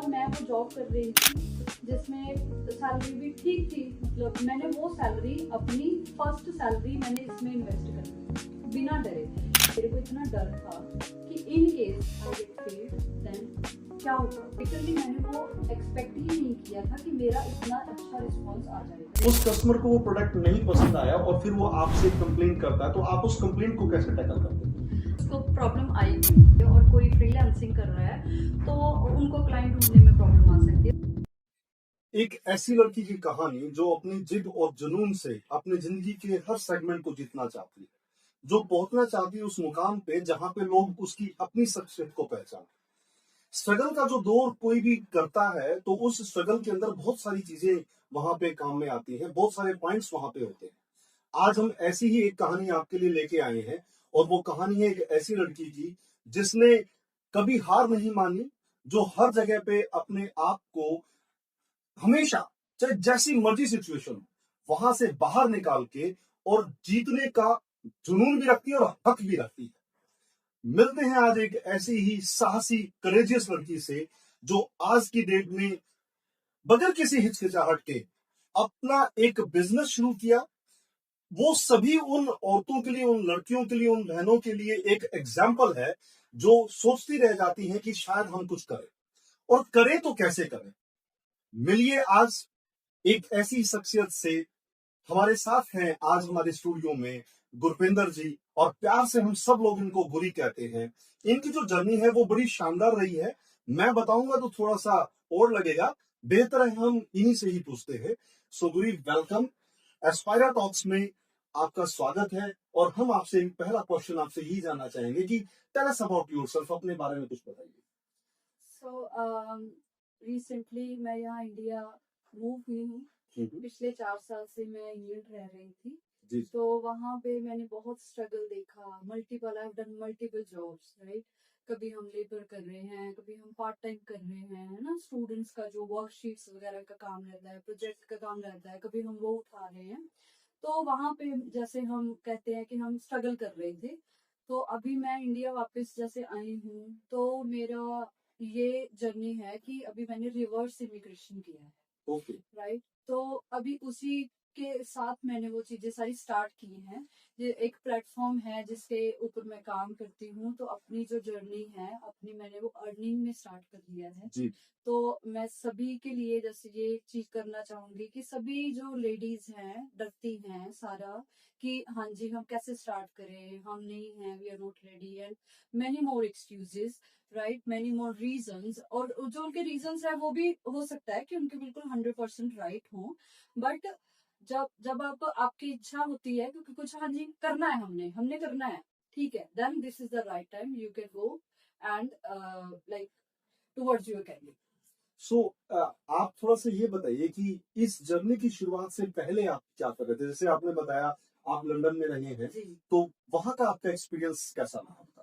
तो मैं वो जॉब कर रही थी जिसमें सैलरी भी ठीक थी, मतलब मैंने वो सैलरी अपनी फर्स्ट सैलरी मैंने इसमें इन्वेस्ट कर दी बिना डरे। मेरे को इतना डर था कि in case I get failed then क्या होगा। लिटरली मैंने वो एक्सपेक्ट ही नहीं किया था कि मेरा इतना अच्छा रिस्पॉन्स आ जाएगा। उस कस्टमर को वो प्रोडक्ट नहीं पसंद आया और फिर वो आपसे कंप्लेंट करता है, तो आप उस कंप्लेंट को कैसे टैकल करते हैं? उसको प्रॉब्लम आई हुई है और कोई फ्रीलांसिंग कर रहा है तो उनको क्लाइंट ढूंढने में प्रॉब्लम आ सकती है। एक ऐसी लड़की की कहानी जो अपनी जिद और जुनून से अपनी जिंदगी के हर सेगमेंट को जीतना चाहती है, जो पहुंचना चाहती है उस मुकाम पे जहां पे लोग उसकी अपनी शख्सियत को पहचाने। स्ट्रगल का जो दौर कोई भी करता है तो उस स्ट्रगल के अंदर बहुत सारी चीजें वहां पे काम में आती हैं, बहुत सारे पॉइंट्स वहां पे होते हैं। आज हम ऐसी ही एक कहानी आपके लिए लेके आए हैं और वो कहानी है एक ऐसी लड़की की जिसने कभी हार नहीं मानी, जो हर जगह पे अपने आप को हमेशा, चाहे जैसी मर्जी सिचुएशन हो, वहां से बाहर निकाल के और जीतने का जुनून भी रखती है और हक भी रखती है। मिलते हैं आज एक ऐसी ही साहसी करेजियस लड़की से जो आज की डेट में बगैर किसी हिचकिचाहट के अपना एक बिजनेस शुरू किया। वो सभी उन औरतों के लिए, उन लड़कियों के लिए, उन बहनों के लिए एक एग्जाम्पल है जो सोचती रह जाती हैं कि शायद हम कुछ करें, और करें तो कैसे करें। मिलिए आज एक ऐसी शख्सियत से। हमारे साथ हैं आज हमारे स्टूडियो में गुरपिंदर जी, और प्यार से हम सब लोग इनको गुरी कहते हैं। इनकी जो जर्नी है वो बड़ी शानदार रही है। मैं बताऊंगा तो थोड़ा सा और लगेगा, बेहतर है हम इन्हीं से ही पूछते हैं। सो गुरी, वेलकम। एस्पायरा टॉक्स में आपका स्वागत है और हम आपसे पहला क्वेश्चन आपसे यही जानना चाहेंगे कि टेल अस अबाउट योरसेल्फ, अपने बारे में कुछ बताइए। सो रिसेंटली मैं यहाँ इंडिया मूव हुई हूँ। पिछले 4 साल से मैं इंग्लैंड रह रही थी जी। तो वहाँ पे मैंने बहुत स्ट्रगल देखा। Multiple I have done multiple jobs, right. कभी हम लेबर कर रहे हैं, कभी हम पार्ट टाइम कर रहे हैं, है ना। स्टूडेंट्स का जो वर्कशीट्स वगैरह का काम रहता है, प्रोजेक्ट का काम रहता है, कभी हम वो उठा रहे हैं। तो वहाँ पे जैसे हम कहते हैं कि हम स्ट्रगल कर रहे थे। तो अभी मैं इंडिया वापस जैसे आई हूँ तो मेरा ये जर्नी है कि अभी मैंने रिवर्स इमिग्रेशन किया है, ओके। राइट। तो अभी उसी के साथ मैंने वो चीजें सारी स्टार्ट की हैं। ये एक प्लेटफॉर्म है जिसके ऊपर मैं काम करती हूँ, तो अपनी जो जर्नी है अपनी मैंने वो अर्निंग में स्टार्ट कर दिया है जी। तो मैं सभी के लिए जैसे ये चीज करना चाहूंगी कि सभी जो लेडीज हैं डरती हैं सारा कि हाँ जी हम कैसे स्टार्ट करें, हम नहीं हैं, we are not ready and many more excuses, right, many more reasons. और जो उनके रीजंस है वो भी हो सकता है कि उनके बिल्कुल 100% राइट हो, बट जब जब आप आपकी इच्छा होती है क्योंकि कुछ हाँ जी करना है, हमने हमने करना है, ठीक है, then this is the right time you can go and like towards your career. So आप थोड़ा सा ये बताइए कि इस जर्नी की शुरुआत से पहले आप क्या कर रहे थे? जैसे आपने बताया आप लंदन में रहे हैं, जी, तो वहां का आपका एक्सपीरियंस कैसा रहा था?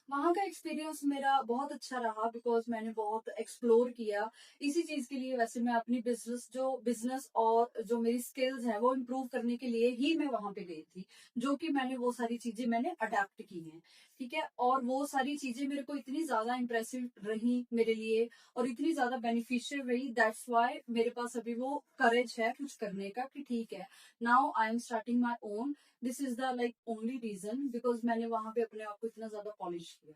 वहाँ का एक्सपीरियंस मेरा बहुत अच्छा रहा बिकॉज मैंने बहुत एक्सप्लोर किया इसी चीज के लिए। वैसे मैं अपनी बिजनेस और जो मेरी स्किल्स हैं वो इम्प्रूव करने के लिए ही मैं वहां पे गई थी, जो कि मैंने वो सारी चीजें मैंने अडेप्ट की हैं, ठीक है। और वो सारी चीजें मेरे को इतनी ज्यादा इम्प्रेसिव रही मेरे लिए और इतनी ज्यादा बेनिफिशियल रही, दैट्स वाई मेरे पास अभी वो करेज है कुछ करने का कि ठीक है, now I am starting my own. This is the like only reason because मैंने वहां पे अपने आप को इतना ज्यादा पॉलिश किया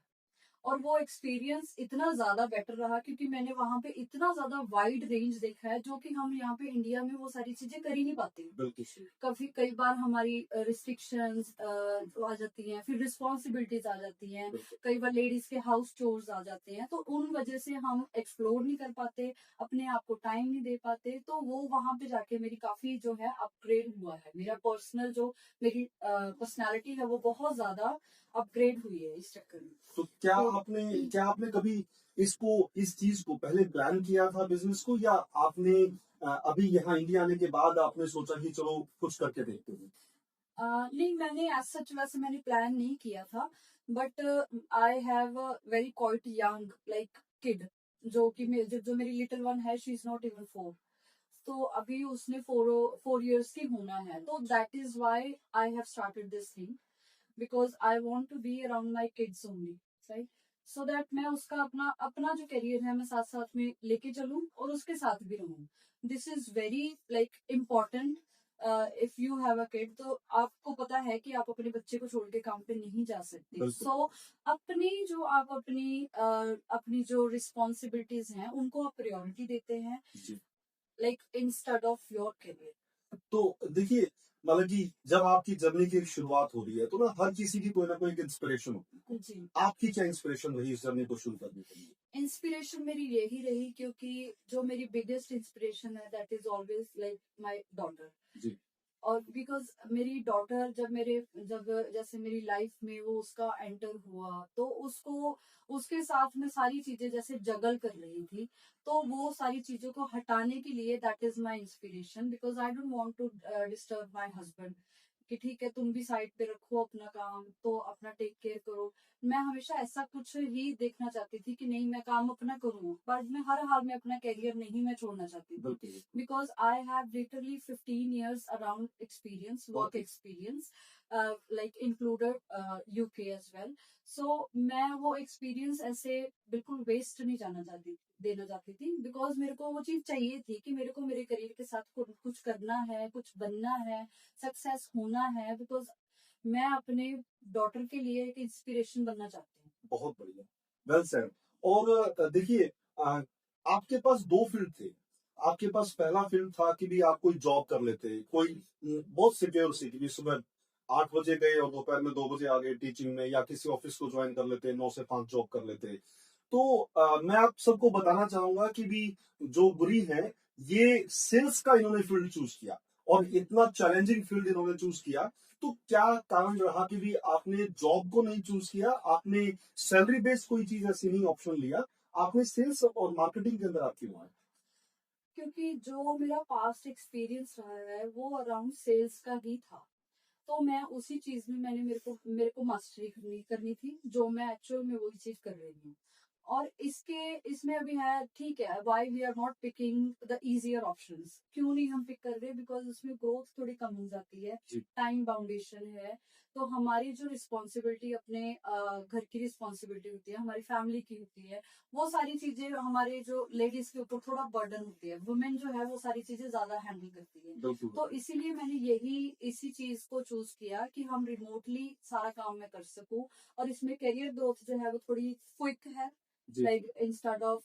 और वो एक्सपीरियंस इतना ज्यादा बेटर रहा क्योंकि मैंने वहां पे इतना ज्यादा वाइड रेंज देखा है जो कि हम यहाँ पे इंडिया में वो सारी चीजें कर ही नहीं पाते। बिल्कुल। काफी कई बार हमारी रिस्ट्रिक्शंस आ जाती हैं, फिर रिस्पॉन्सिबिलिटीज आ जाती हैं, कई बार लेडीज के हाउस चोर्स आ जाते हैं, तो उन वजह से हम एक्सप्लोर नहीं कर पाते, अपने आप को टाइम नहीं दे पाते। तो वो वहां पे जाके मेरी काफी जो है अपग्रेड हुआ है, मेरा पर्सनल जो मेरी पर्सनालिटी है वो बहुत ज्यादा अपग्रेड हुई है इस चक्कर में। तो क्या आपने कभी इस चीज को पहले प्लान किया था बिजनेस को, या आपने अभी यहाँ इंडिया आने के बाद आपने सोचा कि चलो कुछ करके देखते हैं? नहीं, मैंने एज सच वैसे मैंने प्लान नहीं किया था, but I have very quite young like kid, जो कि जो मेरी लिटिल वन है, शी इज नॉट इवन 4। तो अभी उसने 4 years की होना है, तो that is why I have started this thing because I want to be around my kids only, right. So that मैं उसका अपना अपना जो करियर है मैं साथ साथ में लेके चलूं और उसके साथ भी रहूं. This is very like important. If you have a kid तो आपको पता है कि आप अपने बच्चे को छोड़ के काम पे नहीं जा सकते. बिल्कुल. सो अपनी जो आप अपनी जो रिस्पॉन्सिबिलिटीज हैं उनको आप प्रायोरिटी देते हैं, जी. Like instead of your career. तो देखिए, मतलब कि जब आपकी जर्नी की एक शुरुआत हो रही है तो ना हर किसी की कोई ना कोई एक इंस्पिरेशन होती है. जी. आपकी क्या इंस्पिरेशन रही इस जर्नी को शुरू करने के लिए? इंस्पिरेशन मेरी यही रही क्योंकि जो मेरी बिगेस्ट इंस्पिरेशन है that is always like my daughter. जी. और बिकॉज मेरी डॉटर जब जैसे मेरी लाइफ में वो उसका एंटर हुआ तो उसको उसके साथ में सारी चीजें जैसे जगल कर रही थी, तो वो सारी चीजों को हटाने के लिए that is my inspiration. Because I don't want to disturb my husband कि ठीक है तुम भी साइड पे रखो अपना काम, तो अपना टेक केयर करो. मैं हमेशा ऐसा कुछ ही देखना चाहती थी कि नहीं मैं काम अपना करूँ, बट मैं हर हाल में अपना करियर नहीं मैं छोड़ना चाहती थी. बिल्कुल. Because I have literally 15 years around experience, work okay. experience, like included UK as well. So मैं वो experience ऐसे बिल्कुल waste नहीं देना चाहती थी. Because मेरे को वो चीज चाहिए थी कि मेरे को मेरे करियर के साथ कुछ करना है, कुछ बनना है, सक्सेस होना है. Because मैं अपने डॉटर के लिए एक इंस्पिरेशन बनना चाहती हूँ. बहुत बढ़िया. Well said. और देखिए, अ, आपके पास दो फील्ड थे. आपके पास पहला फील्ड था कि भी आप कोई जॉब कर लेते, कोई बहुत सिक्योर सी कि भी सुबह 8 बजे गए और दोपहर में 2 बजे आ गए टीचिंग में, या किसी ऑफिस को ज्वाइन कर लेते, 9 से 5 जॉब कर लेते. तो मैं आप सबको बताना चाहूंगा कि भी जो बुरी है, ये सेल्स का इन्होंने फील्ड चूज किया और इतना चैलेंजिंग फील्ड इन्होंने चूज किया. तो क्या कारण रहा कि भी आपने जॉब को नहीं चूज किया, आपने सैलरी बेस्ड कोई चीज ऐसी नहीं ऑप्शन लिया, आपने सेल्स और मार्केटिंग के अंदर आप क्यों आए? क्योंकि जो मेरा पास्ट एक्सपीरियंस रहा है वो अराउंड सेल्स का ही था. तो मैं उसी चीज में मेरे को मास्टरी करनी करनी थी, जो मैं एक्चुअल में वही चीज कर रही हूँ. और इसमें अभी है ठीक है, why we are not picking the easier options, क्यों नहीं हम पिक कर रहे? बिकॉज उसमें ग्रोथ थोड़ी कम हो जाती है, जी. टाइम बाउंडेशन है. तो हमारी जो रिस्पॉन्सिबिलिटी अपने घर की रिस्पॉन्सिबिलिटी होती है, हमारी फैमिली की होती है, वो सारी चीजें हमारे जो लेडीज के ऊपर थोड़ा बर्डन होती है. वुमेन जो है वो सारी चीजें ज्यादा हैंडल करती है. बिल्कुल. तो इसीलिए मैंने इसी चीज को चूज किया कि हम रिमोटली सारा काम मैं कर सकूं. और इसमें करियर ग्रोथ जो है वो थोड़ी क्विक है, जी. Like instead of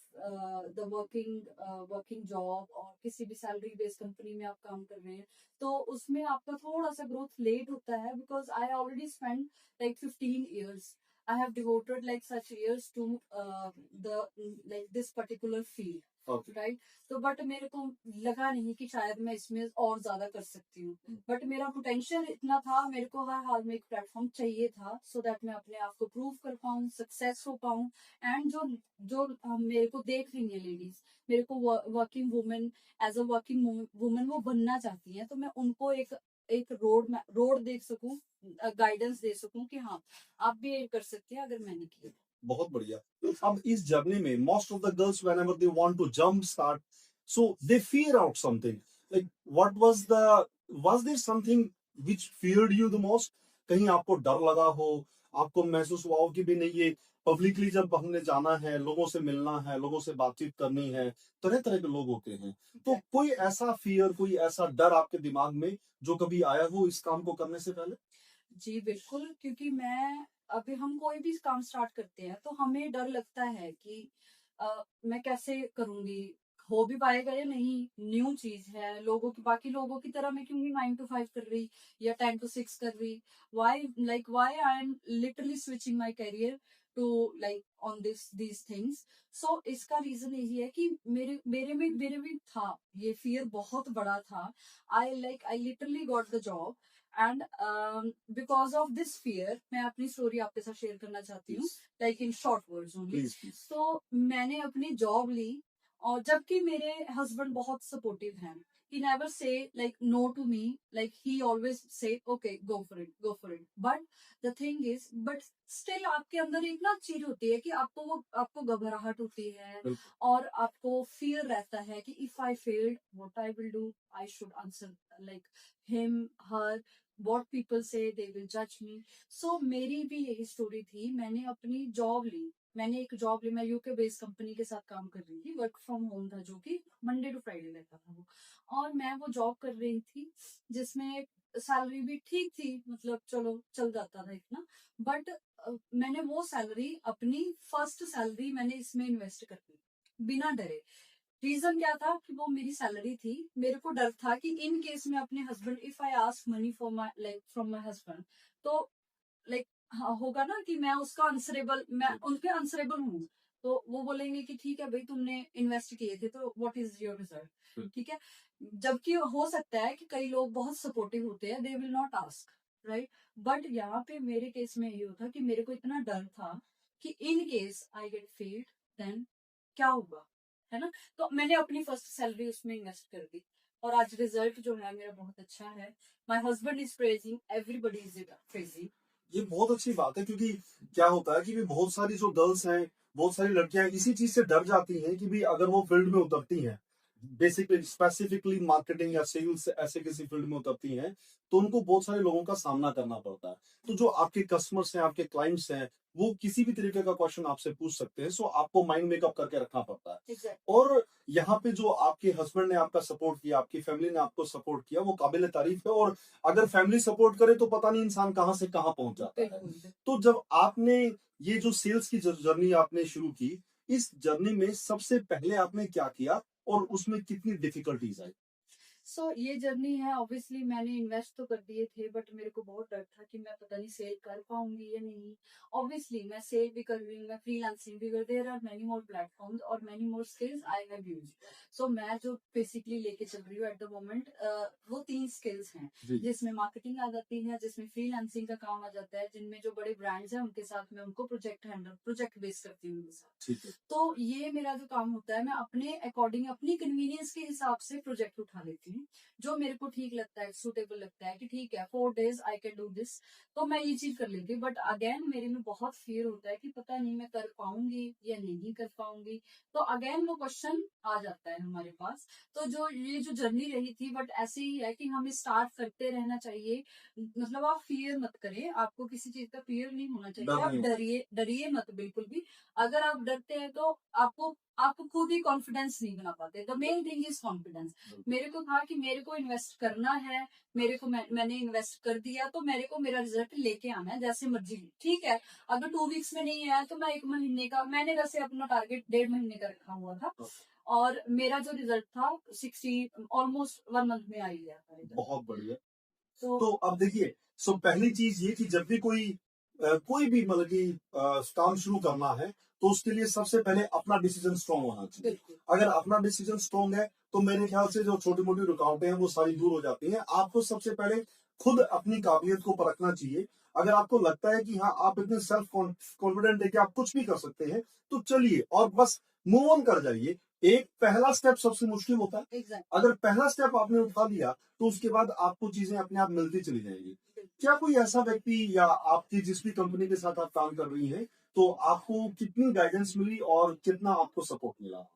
the working job और किसी भी सैलरी बेस्ड कंपनी में आप काम कर रहे हैं, तो उसमें आपका थोड़ा सा ग्रोथ लेट होता है. Because I already spend like 15 years. I have devoted like such years to the like this particular field, okay. Right. तो बट मेरे को लगा नहीं कि शायद मैं इसमें और ज्यादा कर सकती हूँ. बट मेरा पोटेंशियल इतना था, मेरे को हर हाल में एक प्लेटफॉर्म चाहिए था सो दैट मैं अपने आप को प्रूव कर पाऊँ, सक्सेस हो पाऊँ. एंड जो जो मेरे को देख रही है लेडीज, मेरे को working women, as a working women वो बनना चाहती हैं, तो मैं उनको एक एक रोड देख सकूं, गाइडेंस दे सकूं कि हाँ आप भी ये कर सकते हैं अगर मैंने किया. बहुत बढ़िया. अब इस जर्नी में most of the girls whenever they want to jump start, so they fear out something. Like what was there something which feared you the most? कहीं आपको डर लगा हो, आपको महसूस हुआ हो कि भी नहीं, ये पब्लिकली जब हमने जाना है, लोगों से मिलना है, लोगों से बातचीत करनी है, तरह तरह के लोग होते हैं, तो कोई ऐसा फियर, कोई ऐसा डर आपके दिमाग में जो कभी आया हो इस काम को करने से पहले? जी बिल्कुल, क्योंकि अभी हम कोई भी काम स्टार्ट करते हैं तो हमें डर लगता है कि मैं कैसे करूंगी, हो भी पाएगा या नहीं, न्यू चीज है, बाकी लोगों की तरह मैं क्यों नहीं 9 to 5 कर रही या 10 to 6 कर रही. Why I am literally switching my career to like on these things. So इसका रीजन यही है कि मेरे भी था, ये फियर बहुत बड़ा था. I literally got the job and because of this fear मैं अपनी स्टोरी आपके साथ शेयर करना चाहती हूँ, like in short words only. Please please. तो मैंने अपनी जॉब ली, और जबकि मेरे हस्बैंड बहुत सपोर्टिव हैं, he never say like no to me, like he always say okay go for it. But the thing is, but still आपके अंदर एक ना चीज होती है कि आपको घबराहट होती है, और आपको फियर रहता है कि if I failed what I will do, I should answer like him her, what people say they will judge me. So मेरी भी यही स्टोरी थी. मैंने अपनी जॉब ली मैंने एक जॉब ली, मैं यूके बेस्ड कंपनी के साथ काम कर रही थी, वर्क फ्रॉम होम था, जो कि मंडे टू फ्राइडे रहता था वो। और मैं वो जॉब कर रही थी जिसमें सैलरी भी ठीक थी, मतलब चलो चल जाता था इतना। बट मैंने वो सैलरी, अपनी फर्स्ट सैलरी मैंने इसमें इन्वेस्ट कर दी बिना डरे। रीजन क्या था कि वो मेरी सैलरी थी, मेरे को डर था कि इन केस में अपने husband, if I ask money for my like from my husband, तो लाइक हाँ होगा ना कि मैं उसका आंसरेबल, मैं उनके आंसरेबल हूँ। तो वो बोलेंगे कि ठीक है भाई, तुमने इन्वेस्ट किए थे तो व्हाट इज योर रिजल्ट, ठीक है। जबकि हो सकता है कि कई लोग बहुत सपोर्टिव होते हैं, they will not ask, right. But यहाँ पे मेरे केस में ये होता कि मेरे को इतना डर था कि in case I get failed, then क्या होगा, है ना। तो मैंने अपनी फर्स्ट सैलरी उसमें इन्वेस्ट कर दी, और आज रिजल्ट जो है मेरा बहुत अच्छा है। My husband is praising, everybody is praising. ये बहुत अच्छी बात है, क्योंकि क्या होता है कि भी बहुत सारी जो गर्ल्स हैं, बहुत सारी लड़कियां इसी चीज से डर जाती हैं कि भी अगर वो फील्ड में उतरती हैं, बेसिकली स्पेसिफिकली मार्केटिंग या सेल्स ऐसे किसी फील्ड में उतरती हैं, तो उनको बहुत सारे लोगों का सामना करना पड़ता है। तो जो आपके कस्टमर्स हैं, आपके क्लाइंट्स हैं, वो किसी भी तरीके का क्वेश्चन आपसे पूछ सकते हैं, सो आपको माइंड मेकअप करके रखना पड़ता है। एग्जैक्टली। और यहाँ पे जो आपके हस्बैंड ने आपका सपोर्ट किया, आपकी फैमिली ने आपको सपोर्ट किया, वो काबिल तारीफ है। और अगर फैमिली सपोर्ट करे तो पता नहीं इंसान कहाँ से कहाँ पहुंच जाता है। बिल्कुल। तो जब आपने ये जो सेल्स की जर्नी आपने शुरू की, इस जर्नी में सबसे पहले आपने क्या किया और उसमें कितनी डिफिकल्टीज आई? सो ये जर्नी है, ऑब्वियसली मैंने इन्वेस्ट तो कर दिए थे, बट मेरे को बहुत डर था कि मैं पता नहीं सेल कर पाऊंगी या नहीं। ऑब्वियसली मैं सेल भी कर रही हूँ, मैं फ्रीलांसिंग भी कर, there are many more platforms और many more skills I have used. So मैं जो बेसिकली लेके चल रही हूँ एट द मोमेंट, वो 3 स्किल्स हैं, जी। जिसमें मार्केटिंग आ जाती है, जिसमें फ्रीलांसिंग का काम आ जाता है, जिनमें जो बड़े ब्रांड्स हैं उनके साथ मैं उनको प्रोजेक्ट बेस करती हूँ उनके साथ। ठीक है। तो ये मेरा जो काम होता है, मैं अपने अकॉर्डिंग, अपनी कन्वीनियंस के हिसाब से प्रोजेक्ट उठा लेती हूँ, जो मेरे को ठीक लगता है, सुटेबल लगता है कि ठीक है 4 days I can do this, तो मैं ये चीज कर लेती हूँ। बट अगेन मेरे में बहुत फियर होता है कि पता नहीं मैं कर पाऊंगी या नहीं कर पाऊंगी, तो अगेन वो क्वेश्चन आ जाता है हमारे पास। तो जो ये जो जर्नी रही थी, बट ऐसे ही है कि हमें स्टार्ट करते रहना चाहिए। मतलब आप फियर मत करें, आपको किसी चीज का फियर नहीं होना चाहिए, डर आप नहीं। डरिए डरिए मत बिल्कुल भी। अगर आप डरते हैं तो आपको आपको खुद ही कॉन्फिडेंस नहीं बना पाते। The main thing is confidence. मेरे को था कि मेरे को इन्वेस्ट करना है, मेरे को मैंने इन्वेस्ट कर दिया, तो मेरे को मेरा रिजल्ट लेके आना है, जैसे मर्जी ठीक है। अगर 2 weeks में नहीं आया तो मैं 1 महीने का, मैंने वैसे अपना टारगेट 1.5 महीने का रखा हुआ था, और मेरा जो रिजल्ट था 60 ऑलमोस्ट 1 month में आ ही गया था रिजल्ट। बहुत बढ़िया। तो तो अब देखिए, सो पहली चीज ये कि जब भी कोई भी मतलब कि काम शुरू करना है, तो उसके लिए सबसे पहले अपना डिसीजन स्ट्रांग होना चाहिए। बिल्कुल। अगर अपना डिसीजन स्ट्रांग है, तो मेरे ख्याल से जो छोटी मोटी रुकावटें हैं वो सारी दूर हो जाती हैं। आपको सबसे पहले खुद अपनी काबिलियत को परखना चाहिए। अगर आपको लगता है कि हाँ, आप इतने सेल्फ कॉन्फिडेंट है कि आप कुछ भी कर सकते हैं, तो चलिए और बस मूव ऑन कर जाइए। एक पहला स्टेप सबसे मुश्किल होता है। एग्जैक्ट। अगर पहला स्टेप आपने उठा लिया, तो उसके बाद आपको चीजें अपने आप मिलती चली जाएंगी। क्या कोई ऐसा व्यक्ति या आपकी जिस भी कंपनी के साथ आप काम कर रही हैं, तो आपको कितनी गाइडेंस मिली और कितना आपको सपोर्ट मिला?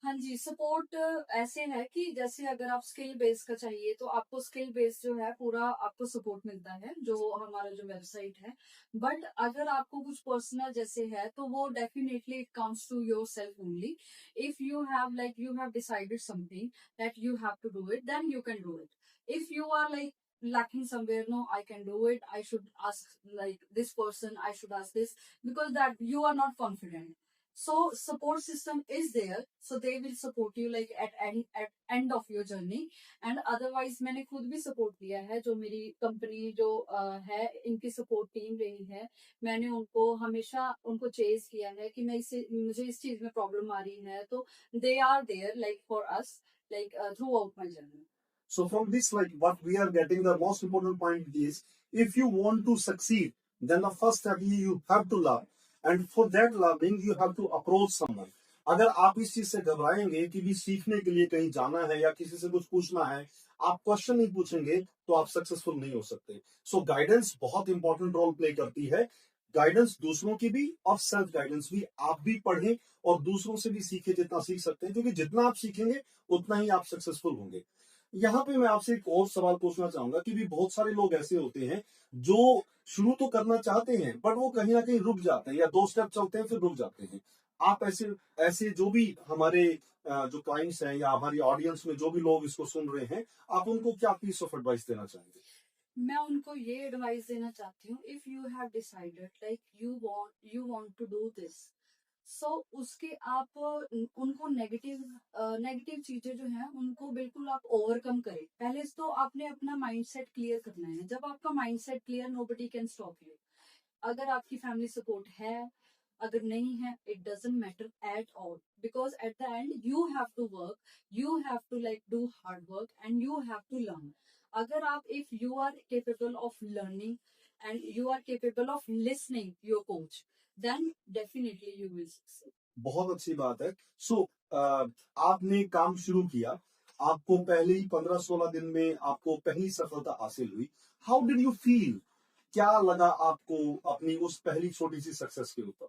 हाँ जी, सपोर्ट ऐसे है कि जैसे अगर आप स्किल बेस का चाहिए तो आपको स्किल बेस जो है पूरा आपको सपोर्ट मिलता है, जो हमारा जो वेबसाइट है। बट अगर आपको कुछ पर्सनल जैसे है, तो वो definitely it comes to yourself only. If you have like you have decided something that you have to do it, then you can do it. If you are like lacking somewhere, no, I can do it, I should ask like this person, I should ask this, because that you are not confident. So support system is there, so they will support you like at end of your journey. And otherwise मैंने खुद भी support लिया है, जो मेरी company जो है, इनकी सपोर्ट टीम रही है। मैंने उनको हमेशा उनको चेज किया है कि मैं इसे मुझे इस चीज में प्रॉब्लम आ रही है, तो they are there like for us like throughout my journey. So from this, like what we are getting, the most important point is, if you want to succeed, then the first step is you have to love, and for that loving you have to approach someone. अगर आप इस चीज से घबराएंगे कि भी सीखने के लिए कहीं जाना है या किसी से कुछ पूछना है, आप क्वेश्चन नहीं पूछेंगे, तो आप सक्सेसफुल नहीं हो सकते। सो गाइडेंस बहुत इंपॉर्टेंट रोल प्ले करती है। गाइडेंस दूसरों की भी और सेल्फ गाइडेंस भी। आप भी पढ़ें और दूसरों से भी सीखे, जितना सीख सकते हैं, क्योंकि जितना आप सीखेंगे उतना ही आप सक्सेसफुल होंगे। यहाँ पे मैं आपसे एक और सवाल पूछना चाहूंगा कि भी बहुत सारे लोग ऐसे होते हैं जो शुरू तो करना चाहते हैं बट वो कहीं ना कहीं रुक जाते हैं या 2 स्टेप चलते हैं फिर रुक जाते हैं। आप ऐसे ऐसे जो भी हमारे जो क्लाइंट्स हैं या हमारी ऑडियंस में जो भी लोग इसको सुन रहे हैं, आप उनको क्या पीस ऑफ एडवाइस देना चाहेंगे? मैं उनको ये एडवाइस देना चाहती हूँ, if you have decided like you want to do this, so उसके आप उनको नेगेटिव चीजें जो हैं उनको बिल्कुल आप ओवरकम करें। पहले तो आपने अपना माइंडसेट क्लियर करना है। जब आपका mindset clear, nobody can stop you. अगर आपकी फैमिली सपोर्ट है, अगर नहीं है, it doesn't matter at all, because at the end you have to work, you have to like do hard work and you have to learn. अगर आप, if you are capable of learning and you are capable of listening your coach, then definitely you will succeed. बहुत अच्छी बात है। सो आपने काम शुरू किया, आपको पहले ही 15-16 दिन में आपको पहली सफलता हासिल हुई। How did you feel? क्या लगा आपको अपनी उस पहली छोटी सी सक्सेस के ऊपर?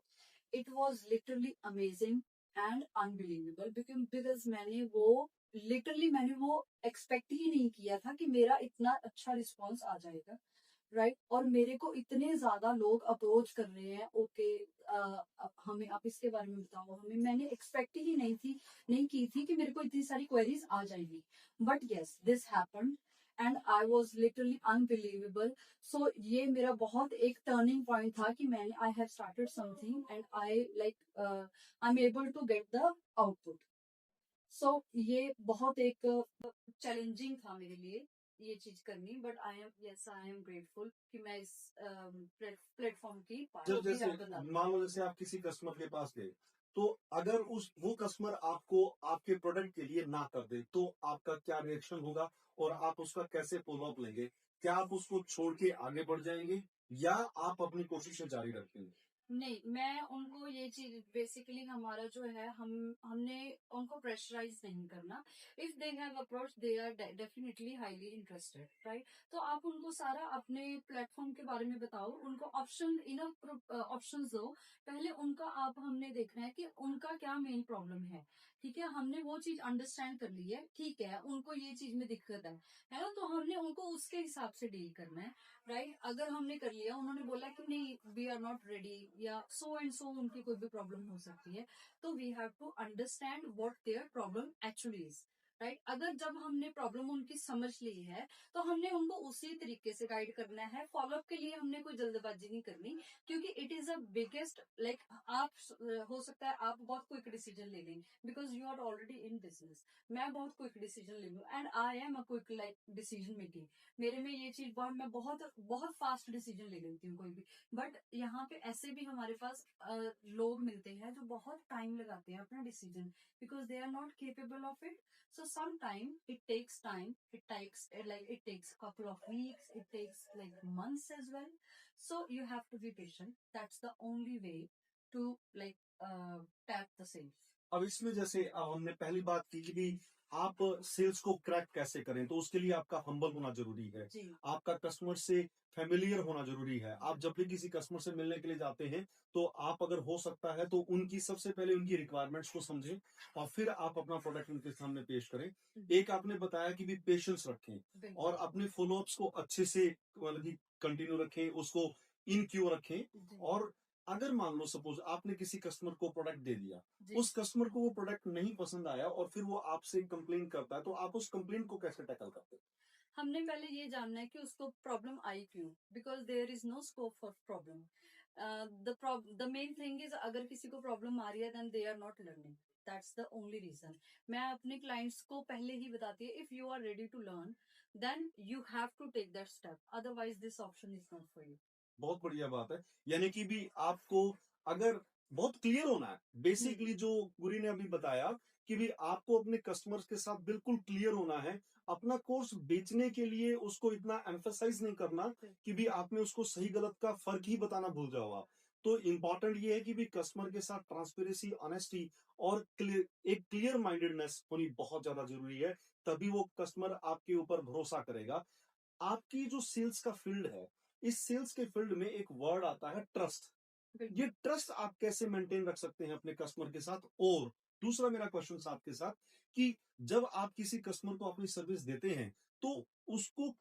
It was literally amazing and unbelievable, because मैंने वो एक्सपेक्ट ही नहीं किया था कि मेरा इतना अच्छा रिस्पॉन्स आ जाएगा। राइट, और मेरे को इतने ज्यादा लोग अप्रोच कर रहे हैं। ओके, हमें आप इसके बारे में बताओ, हमें, मैंने एक्सपेक्ट ही नहीं की थी कि मेरे को इतनी सारी क्वेरीज आ जाएंगी। But yes, this happened and I was literally unbelievable. So ये मेरा बहुत एक टर्निंग पॉइंट था कि मैंने, I have started something and I like I am able to get the output. So ये बहुत एक चैलेंजिंग था मेरे लिए ये चीज करनी, बट आई एम ग्रेटफुल कि मैं इस प्लेटफॉर्म की जब पार्ट जैसे मान लो जैसे आप किसी कस्टमर के पास गए, तो अगर उस वो कस्टमर आपको आपके प्रोडक्ट के लिए ना कर दे तो आपका क्या रिएक्शन होगा और आप उसका कैसे फॉलो अप लेंगे? क्या आप उसको छोड़ के आगे बढ़ जाएंगे या आप अपनी कोशिशें जारी रखेंगे? नहीं, मैं उनको ये चीज, बेसिकली हमारा जो है, हमने उनको प्रेशराइज नहीं करना। If they have approach, they are definitely highly interested, right. तो आप उनको सारा अपने प्लेटफॉर्म के बारे में बताओ, उनको ऑप्शन, इनफ ऑप्शंस दो। पहले उनका, आप, हमने देखना है कि उनका क्या मेन प्रॉब्लम है। ठीक है, हमने वो चीज अंडरस्टैंड कर ली है, ठीक है, उनको ये चीज में दिक्कत है ना, तो हमने उनको उसके हिसाब से डील करना है। राइट, अगर हमने कर लिया, उन्होंने बोला कि नहीं, वी आर नॉट रेडी, या सो एंड सो, उनकी कोई भी प्रॉब्लम हो सकती है, तो we have to understand what their problem actually is. Right, अगर जब हमने प्रॉब्लम उनकी समझ ली है, तो हमने उनको उसी तरीके से गाइड करना है। फॉलोअप के लिए हमने कोई जल्दबाजी नहीं करनी, क्योंकि it is a biggest like, आप हो सकता है आप बहुत क्विक डिसीजन ले लें, because you are already in business. मैं बहुत क्विक डिसीजन ले लूँ and I am a quick like decision making. मेरे में ये चीज बहुत, मैं बहुत बहुत फास्ट डिसीजन ले लेती हूँ कोई भी। बट यहाँ पे ऐसे भी हमारे पास लोग मिलते हैं जो बहुत टाइम लगाते हैं अपना decision, because they are not capable of it. So some time it takes couple of weeks, it takes like months as well. So you have to be patient. That's the only way to like tap the sales. अब इसमें जैसे अब हमने पहली बात की कि भी आप सेल्स को क्रैक कैसे करें, तो उसके लिए आपका हम्बल होना जरूरी है। जी, आपका कस्टमर से फेमिलियर होना जरूरी है। आप जब भी किसी कस्टमर से मिलने के लिए जाते हैं तो आप अगर हो सकता है तो उनकी सबसे पहले उनकी रिक्वायरमेंट्स को समझें और फिर आप अपना प्रोडक्ट उनके सामने पेश करें। एक आपने बताया कि भी पेशेंस रखें बिल्कुल। और अपने फॉलोअप्स को अच्छे से मतलब कि कंटिन्यू रखें, उसको इन क्यू रखें। जी, और अगर मान लो सपोज आपने किसी कस्टमर को प्रोडक्ट दे दिया, जी। उस कस्टमर को वो प्रोडक्ट नहीं पसंद आया और फिर वो आपसे कंप्लेन करता है, तो आप उस कंप्लेन को कैसे टैकल करते हैं? हमने पहले ये जानना है कि उसको प्रॉब्लम आई क्यों, because there is no scope for problem. The main thing is, अगर किसी को प्रॉब्लम आ रही है, then they are not learning. That's the only reason. मैं अपने क्लाइंट्स को पहले ही बताती है, if you are ready to learn, then you have to take that step, otherwise this option is not for you. बहुत बढ़िया बात है। यानी कि भी आपको अगर बहुत क्लियर होना है, बेसिकली जो गुरी ने अभी बताया कि भी आपको अपने कस्टमर्स के साथ बिल्कुल क्लियर होना है। अपना कोर्स बेचने के लिए उसको इतना एम्फेसाइज नहीं करना कि भी आपने उसको सही गलत का फर्क ही बताना भूल जाओ आप। तो इम्पोर्टेंट ये है कि भी कस्टमर के साथ ट्रांसपेरेंसी, ऑनेस्टी और एक क्लियर माइंडेडनेस होनी बहुत ज्यादा जरूरी है। तभी वो कस्टमर आपके ऊपर भरोसा करेगा। आपकी जो सेल्स का फील्ड है, इस सेल्स के फील्ड में एक वर्ड आता है ट्रस्ट। बिल्कुल। ये ट्रस्ट आप कैसे मेंटेन रख सकते हैं अपने कस्टमर के साथ और दूसरा मेरा क्वेश्चन साथ के साथ कि जब आप किसी कस्टमर को अपनी सर्विस देते हैं, तो उसको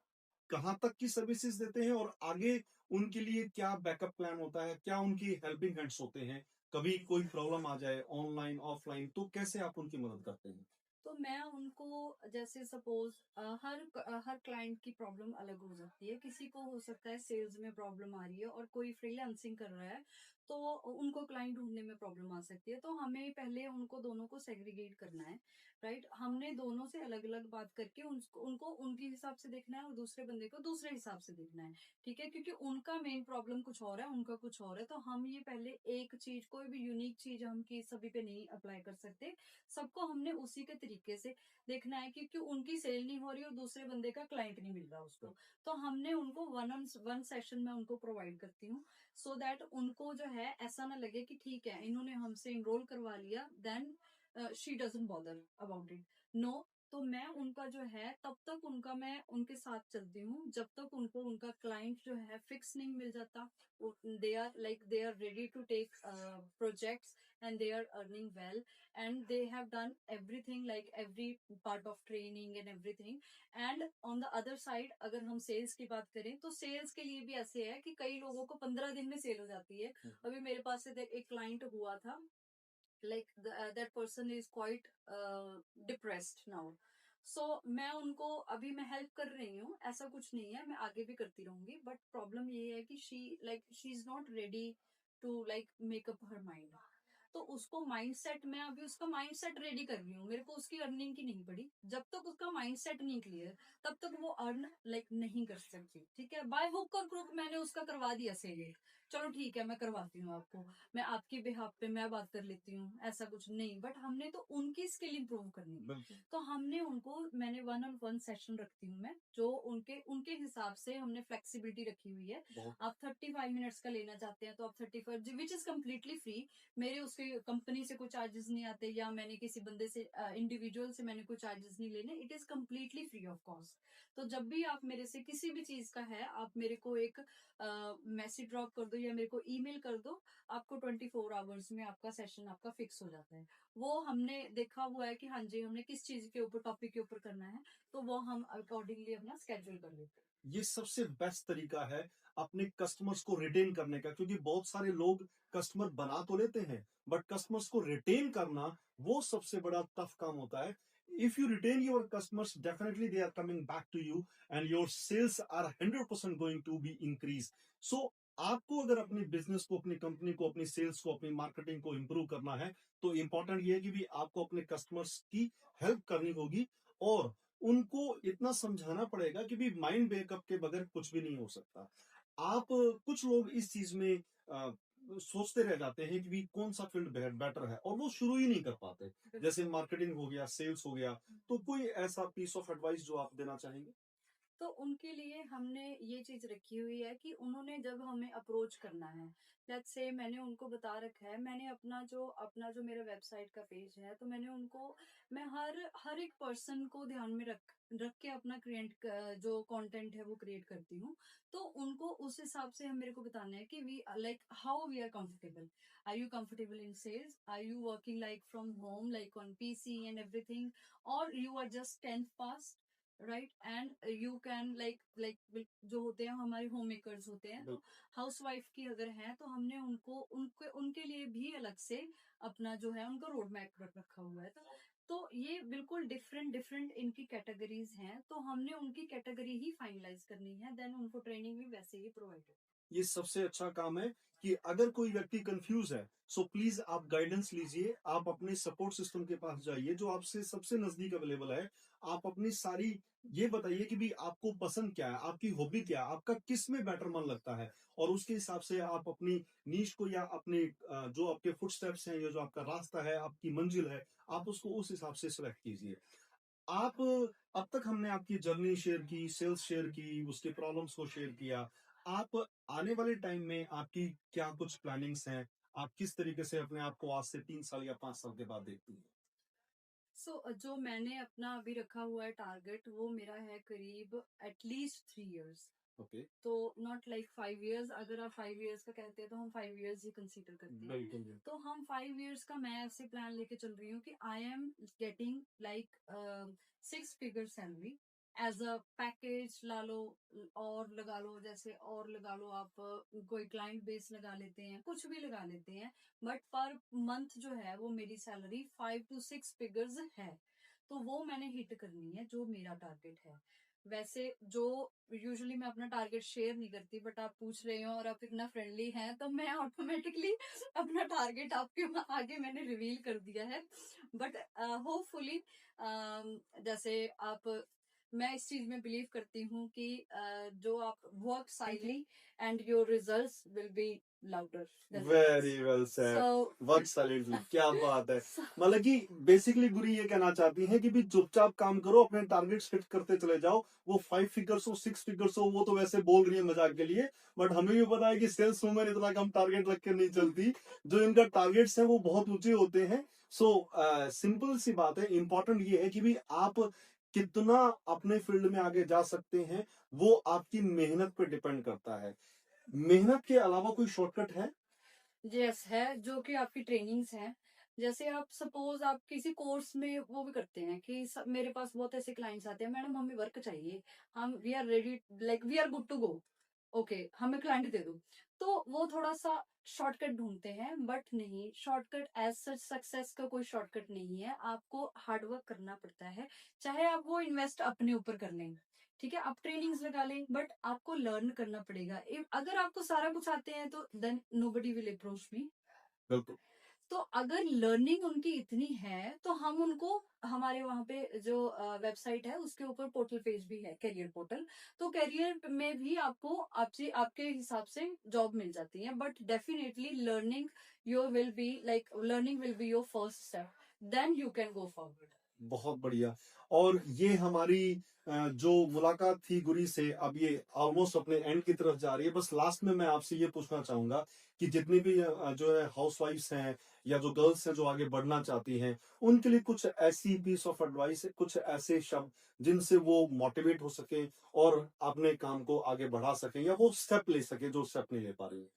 कहाँ तक की सर्विसेज देते हैं और आगे उनके लिए क्या बैकअप प्लान होता है? क्या उनकी हेल्पिंग हैंड्स होते हैं? कभी कोई प्रॉब्लम आ जाए ऑनलाइन, ऑफलाइन तो कैसे आप उनकी मदद करते हैं? तो मैं उनको, जैसे सपोज हर क्लाइंट की प्रॉब्लम अलग हो सकती है। किसी को हो सकता है सेल्स में प्रॉब्लम आ रही है और कोई फ्रीलांसिंग कर रहा है, तो उनको क्लाइंट ढूंढने में प्रॉब्लम आ सकती है। तो हमें पहले उनको दोनों को सेग्रीगेट करना है, राइट। हमने दोनों से अलग अलग बात करके उनको उनको उनके हिसाब से देखना है और दूसरे बंदे को दूसरे हिसाब से देखना है, ठीक है। क्योंकि उनका मेन प्रॉब्लम कुछ और है, उनका कुछ और है। तो हम ये पहले एक चीज, कोई भी यूनिक चीज हम की सभी पे नहीं अप्लाई कर सकते। सबको हमने उसी के तरीके से देखना है, क्योंकि उनकी सेल नहीं हो रही और दूसरे बंदे का क्लाइंट नहीं मिल रहा उसको। तो हमने उनको वन ऑन वन सेशन में उनको प्रोवाइड करती हूँ, सो दैट उनको जो है ऐसा ना लगे कि ठीक है इन्होंने हमसे इनरोल करवा लिया, then she doesn't bother about it. No, तो मैं उनका जो है तब तक उनका मैं उनके साथ चलती हूँ जब तक उनको उनका क्लाइंट जो है फिक्स नहीं मिल जाता। They are ready to take projects and they are earning well, and they have done everything, like every part of training and everything. And on the other side, अगर हम सेल्स की बात करें तो सेल्स के लिए भी ऐसे है कि कई लोगों को 15 दिन में सेल हो जाती है। अभी मेरे पास से एक क्लाइंट हुआ था, like that person is quite depressed now. सो मैं उनको अभी मैं हेल्प कर रही हूँ, ऐसा कुछ नहीं है, मैं आगे भी करती रहूंगी। बट प्रॉब्लम ये है कि she is not ready to like make up her mind. तो उसको माइंडसेट, मैं अभी उसका माइंडसेट रेडी कर रही हूँ। मेरे को उसकी अर्निंग की नहीं पड़ी। जब तक उसका माइंडसेट नहीं क्लियर, तब तक वो अर्न लाइक नहीं कर सकती, ठीक है। बाय हुक और क्रुक मैंने उसका करवा दिया सेल। चलो ठीक है, मैं करवाती हूँ आपको, मैं आपके बिहाफ पे मैं बात कर लेती हूँ, ऐसा कुछ नहीं। बट हमने तो उनकी स्किल इंप्रूव करनी है। बिल्कुल। तो हमने उनको, मैंने वन ऑन वन सेशन रखती हूँ मैं, जो उनके उनके हिसाब से हमने फ्लेक्सिबिलिटी रखी हुई है। बहुत आप 35 मिनट्स का लेना चाहते हैं तो आप 35, विच इज कम्प्लीटली फ्री। मेरे उसके कंपनी से कोई चार्जेस नहीं आते, या मैंने किसी बंदे से इंडिविजुअल से मैंने कोई चार्जेस नहीं लेने। It is completely free of cost. तो जब भी आप मेरे से किसी भी चीज का है, आप मेरे को एक मैसेज ड्रॉप कर दो या मेरे को ईमेल कर दो, आपको 24 आवर्स में आपका सेशन आपका फिक्स हो जाता है। वो हमने देखा हुआ है कि हाँ जी, हमने किस चीज के ऊपर, टॉपिक के ऊपर करना है, तो वो हम अकॉर्डिंगली अपना स्केड्यूल कर लेते हैं। ये सबसे बेस्ट तरीका है अपने कस्टमर्स को रिटेन करने का, क्योंकि बहुत सारे लोग कस्टमर बना तो लेते हैं बट कस्टमर्स को रिटेन करना वो सबसे बड़ा टफ काम होता है। If you retain your customers definitely they are coming back to you and your sales are 100% going to be increase. So आपको अगर अपने बिजनेस को, अपनी कंपनी को, अपनी सेल्स को, अपनी मार्केटिंग को इंप्रूव करना है तो इंपॉर्टेंट ये है कि भी आपको अपने कस्टमर्स की हेल्प करनी होगी और उनको इतना समझाना पड़ेगा कि भी माइंड ब्रेकअप के बगैर कुछ भी नहीं हो सकता। आप कुछ लोग इस चीज में सोचते रह जाते हैं कि भी कौन सा फील्ड बेटर है और वो शुरू ही नहीं कर पाते। जैसे मार्केटिंग हो गया, सेल्स हो गया, तो कोई ऐसा पीस ऑफ एडवाइस जो आप देना चाहेंगे? तो उनके लिए हमने ये चीज रखी हुई है कि उन्होंने जब हमें अप्रोच करना है, लेट्स से मैंने उनको बता रखा है, मैंने अपना जो मेरा वेबसाइट का पेज है, तो मैंने उनको, मैं हर हर एक पर्सन को ध्यान में रख रख के अपना क्रिएट, जो कंटेंट है वो क्रिएट करती हूँ। तो उनको उस हिसाब से हम मेरे को बताना है कि we like how we are comfortable. Are you comfortable in sales? Are you working like from home, like on PC and everything? और you are just 10th pass, right. And you can like जो होते हैं हमारे home makers होते हैं, तो house wife की अगर है तो हमने उनको उनके उनके लिए भी अलग से अपना जो है उनका रोड मैप रखा हुआ है। तो ये बिल्कुल डिफरेंट डिफरेंट इनकी कैटेगरीज हैं, तो हमने उनकी कैटेगरी ही फाइनलाइज करनी है, देन उनको ट्रेनिंग भी वैसे ही प्रोवाइड। ये सबसे अच्छा काम है कि अगर कोई व्यक्ति कंफ्यूज है सो प्लीज आप गाइडेंस लीजिए, आप अपने सपोर्ट सिस्टम के पास जाइए जो आपसे सबसे नजदीक अवेलेबल है। आप अपनी सारी ये बताइए कि भी आपको पसंद क्या है, आपकी हॉबी क्या है, आपका किस में बेटर मन लगता है और उसके हिसाब से आप अपनी नीश को या अपने जो आपके फुटस्टेप्स हैं, ये जो आपका रास्ता है, आपकी मंजिल है, आप उसको उस हिसाब से सिलेक्ट कीजिए। आप अब तक हमने आपकी जर्नी शेयर की, सेल्स शेयर की, उसके प्रॉब्लम्स को शेयर किया। आप आने वाले टाइम में आपकी क्या कुछ प्लानिंग्स हैं? आप किस तरीके से अपने आप को आज से 3 साल या 5 साल के बाद देखती हैं? जो मैंने अपना अभी रखा हुआ है टारगेट, वो मेरा है करीब एटलीस्ट 3 इयर्स। ओके, तो नॉट लाइक 5 इयर्स, अगर आप 5 इयर्स का कहते हैं तो हम 5 इयर्स ही कंसीडर करते हैं। बिल्कुल। तो हम 5 इयर्स का मैं ऐसे प्लान लेके चल रही हूँ कि I am getting like 6 figure salary as a package ला लो, और लगा लो, जैसे और लगा लो आप, कोई क्लाइंट बेस लगा लेते हैं, कुछ भी लगा लेते हैं, बट पर मंथ जो है वो मेरी सैलरी 5 to 6 फिगर्स है। तो वो मैंने हिट करनी है, जो मेरा टारगेट है। वैसे जो यूजुअली मैं अपना टारगेट शेयर नहीं करती, बट आप पूछ रहे हो और आप इतना फ्रेंडली हैं, तो मैं ऑटोमेटिकली अपना टारगेट आपके आगे मैंने रिवील कर दिया है। बट होपफुली जैसे आप, मैं इस चीज में बिलीव करती हूँ कि जो आप work silently and your results will be louder. Very well sir, so work silently, क्या बात है। मतलब कि बेसिकली गुरी ये कहना चाहती है कि भी चुपचाप काम करो, अपने टारगेट सेट करते चले जाओ। वो 5 फिगर्स हो 6 फिगर्स हो, वो तो वैसे बोल रही है मजाक के लिए, बट हमें भी पता है कि सेल्स वूमेन इतना कम टारगेट रख के नहीं चलती। जो इनका टारगेट्स है वो बहुत ऊंचे होते हैं। सो सिंपल सी बात है, इंपॉर्टेंट ये है कि भी आप कितना अपने फील्ड में आगे जा सकते हैं, वो आपकी मेहनत पे डिपेंड करता है। मेहनत के अलावा कोई शॉर्टकट है? यस है, जो कि आपकी ट्रेनिंग्स हैं। जैसे आप सपोज आप किसी कोर्स में वो भी करते हैं कि मेरे पास बहुत ऐसे क्लाइंट्स आते हैं, मैडम हमें वर्क चाहिए, हम we are ready, like we are good to go, okay हमें क्लाइंट दे दो। तो वो थोड़ा सा शॉर्टकट ढूंढते हैं, बट नहीं, शॉर्टकट एज सच सक्सेस का कोई शॉर्टकट नहीं है। आपको हार्डवर्क करना पड़ता है, चाहे आप वो इन्वेस्ट अपने ऊपर कर लें, ठीक है, आप ट्रेनिंग्स लगा लें, बट आपको लर्न करना पड़ेगा। अगर आपको सारा कुछ आते हैं तो then nobody will approach me. बिल्कुल। तो अगर लर्निंग उनकी इतनी है तो हम उनको, हमारे वहाँ पे जो वेबसाइट है उसके ऊपर पोर्टल पेज भी है, करियर पोर्टल। तो करियर में भी आपको आपसे आपके हिसाब से जॉब मिल जाती है, but definitely learning your will be like learning will be your first step, then you can go forward. बहुत बढ़िया। और ये हमारी जो मुलाकात थी गुरी से, अब ये ऑलमोस्ट अपने एंड की तरफ जा रही है। बस लास्ट में मैं आपसे ये पूछना चाहूंगा कि जितनी भी जो है हाउसवाइफ्स हैं या जो गर्ल्स हैं जो आगे बढ़ना चाहती हैं, उनके लिए कुछ ऐसी पीस ऑफ एडवाइस, कुछ ऐसे शब्द जिनसे वो मोटिवेट हो सके और अपने काम को आगे बढ़ा सके, या वो स्टेप ले सके जो स्टेप नहीं ले पा रही है।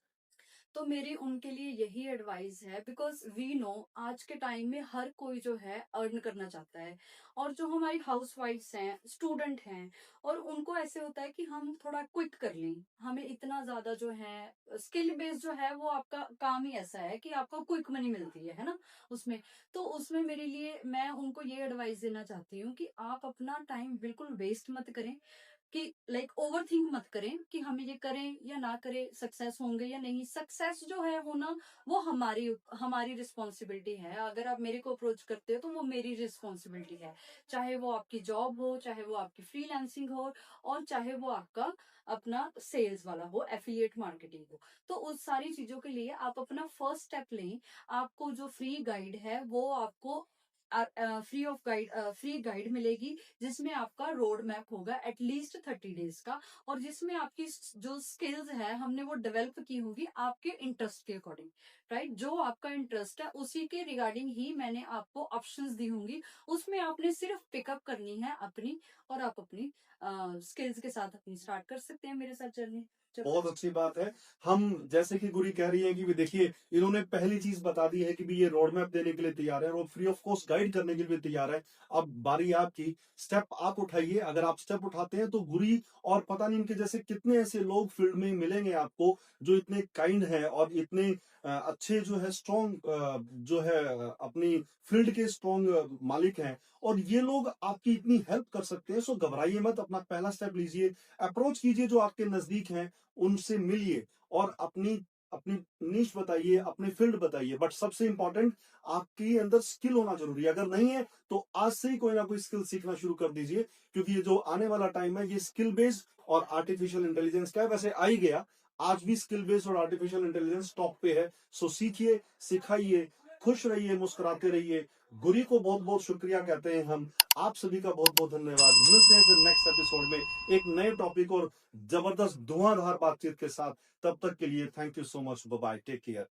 तो मेरी उनके लिए यही एडवाइस है, बिकॉज वी नो आज के टाइम में हर कोई जो है अर्न करना चाहता है, और जो हमारी हाउस वाइफ्स हैं, स्टूडेंट हैं, और उनको ऐसे होता है कि हम थोड़ा क्विक कर लें, हमें इतना ज्यादा जो है स्किल बेस्ड जो है वो आपका काम ही ऐसा है कि आपको क्विक मनी मिलती है ना उसमें। तो उसमें मेरे लिए मैं उनको ये एडवाइस देना चाहती हूँ कि आप अपना टाइम बिल्कुल वेस्ट मत करें, कि लाइक ओवर थिंक मत करें कि हमें ये करें या ना करें, सक्सेस होंगे या नहीं। सक्सेस जो है होना वो हमारी हमारी रिस्पॉन्सिबिलिटी है। अगर आप मेरे को अप्रोच करते हो तो वो मेरी रिस्पॉन्सिबिलिटी है, चाहे वो आपकी जॉब हो, चाहे वो आपकी फ्रीलांसिंग हो, और चाहे वो आपका अपना सेल्स वाला हो, एफिलिएट मार्केटिंग हो। तो उस सारी चीजों के लिए आप अपना फर्स्ट स्टेप लें। आपको जो फ्री गाइड है वो आपको फ्री गाइड मिलेगी, जिसमें आपका रोड मैप होगा एटलीस्ट 30 डेज का, और जिसमें आपकी जो स्किल्स है हमने वो डेवलप की होगी आपके इंटरेस्ट के अकॉर्डिंग, राइट। जो आपका इंटरेस्ट है उसी के रिगार्डिंग ही मैंने आपको ऑप्शंस दी होंगी, उसमें आपने सिर्फ पिकअप करनी है अपनी, और आप अपनी स्किल्स के साथ अपनी स्टार्ट कर सकते हैं मेरे साथ जर्नी। बहुत अच्छी बात है। हम जैसे कि गुरी कह रही है कि भी देखिए, इन्होंने पहली चीज बता दी है कि भी ये रोड मैप देने के लिए तैयार है और फ्री ऑफ कॉस्ट गाइड करने के लिए तैयार है। अब बारी आपकी, स्टेप आप उठाइए। अगर आप स्टेप उठाते हैं तो गुरी और पता नहीं इनके जैसे कितने ऐसे लोग फील्ड में मिलेंगे आपको, जो इतने काइंड है और इतने अच्छे जो है स्ट्रॉन्ग, जो है अपनी फील्ड के स्ट्रॉन्ग मालिक हैं, और ये लोग आपकी इतनी हेल्प कर सकते हैं। सो घबराइए मत, अपना पहला स्टेप लीजिए, अप्रोच कीजिए जो आपके नजदीक हैं, उनसे मिलिए और अपनी अपनी नीश बताइए, अपने फील्ड बताइए। बट सबसे इंपॉर्टेंट, आपके अंदर स्किल होना जरूरी है। अगर नहीं है तो आज से ही कोई ना कोई स्किल सीखना शुरू कर दीजिए, क्योंकि ये जो आने वाला टाइम है ये स्किल बेस्ड और आर्टिफिशियल इंटेलिजेंस का है। वैसे आ ही गया, आज भी स्किल बेस्ड और आर्टिफिशियल इंटेलिजेंस टॉप पे है। सो सीखिए, सिखाइए, खुश रहिए, मुस्कुराते रहिए। गुरी को बहुत बहुत शुक्रिया कहते हैं हम। आप सभी का बहुत बहुत धन्यवाद। मिलते हैं फिर नेक्स्ट एपिसोड में एक नए टॉपिक और जबरदस्त धुआंधार बातचीत के साथ। तब तक के लिए thank you so much. Bye bye, take care.